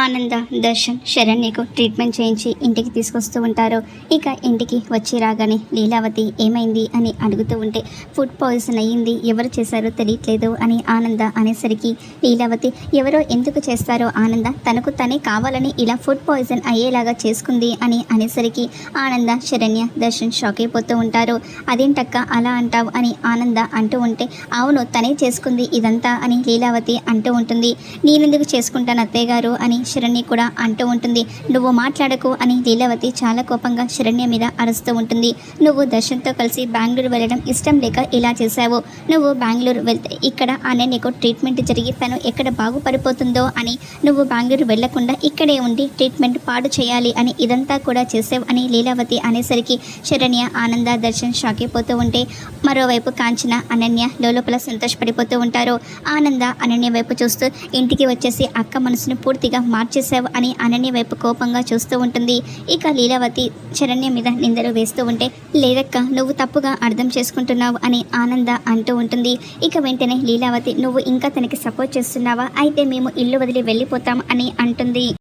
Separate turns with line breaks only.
ఆనంద, దర్శన్, శరణ్యకు ట్రీట్మెంట్ చేయించి ఇంటికి తీసుకొస్తూ ఉంటారు. ఇక ఇంటికి వచ్చి రాగానే లీలావతి ఏమైంది అని అడుగుతూ ఉంటే ఫుడ్ పాయిజన్ అయ్యింది, ఎవరు చేశారో తెలియట్లేదు అని ఆనంద అనేసరికి లీలావతి ఎవరో ఎందుకు చేస్తారో ఆనంద తనకు తనే కావాలని ఇలా ఫుడ్ పాయిజన్ అయ్యేలాగా చేసుకుంది అని అనేసరికి ఆనంద, శరణ్య, దర్శన్ షాక్ అయిపోతూ ఉంటారు. అదేంటక్క అలా అంటావు అని ఆనంద అంటూ ఉంటే అవును తనే చేసుకుంది ఇదంతా అని లీలావతి అంటూ ఉంటుంది. నేనెందుకు చేసుకుంటాను అత్తయ్య గారు అని శరణ్య కూడా అంటూ ఉంటుంది. నువ్వు మాట్లాడకు అని లీలావతి చాలా కోపంగా శరణ్య మీద అరుస్తూ ఉంటుంది. నువ్వు దర్శన్తో కలిసి బెంగళూరు వెళ్ళడం ఇష్టం లేక ఇలా చేశావు. నువ్వు బెంగళూరు వెళ్తే ఇక్కడ అనన్యకు ట్రీట్మెంట్ జరిగి తను ఎక్కడ బాగుపడిపోతుందో అని నువ్వు బెంగళూరు వెళ్లకుండా ఇక్కడే ఉండి ట్రీట్మెంట్ పాడు చేయాలి అని ఇదంతా కూడా చేసావు అని లీలావతి అనేసరికి శరణ్య, ఆనంద, దర్శన్ షాక్ అయిపోతూ ఉంటే మరోవైపు కాంచన, అనన్య లోపల సంతోషపడిపోతూ ఉంటారు. ఆనంద అనన్య వైపు చూస్తూ ఇంటికి వచ్చేసి అక్క మనసును పూర్తిగా మార్చేశావు అని అనన్య వైపు కోపంగా చూస్తూ ఉంటుంది. ఇక లీలావతి శరణ్య మీద నిందలు వేస్తూ ఉంటే లేదక్క నువ్వు తప్పుగా అర్థం చేసుకుంటున్నావు అని ఆనంద అంటూ ఉంటుంది. ఇక వెంటనే లీలావతి నువ్వు ఇంకా తనకి సపోర్ట్ చేస్తున్నావా, అయితే మేము ఇల్లు వదిలి వెళ్ళిపోతాం అని అంటుంది.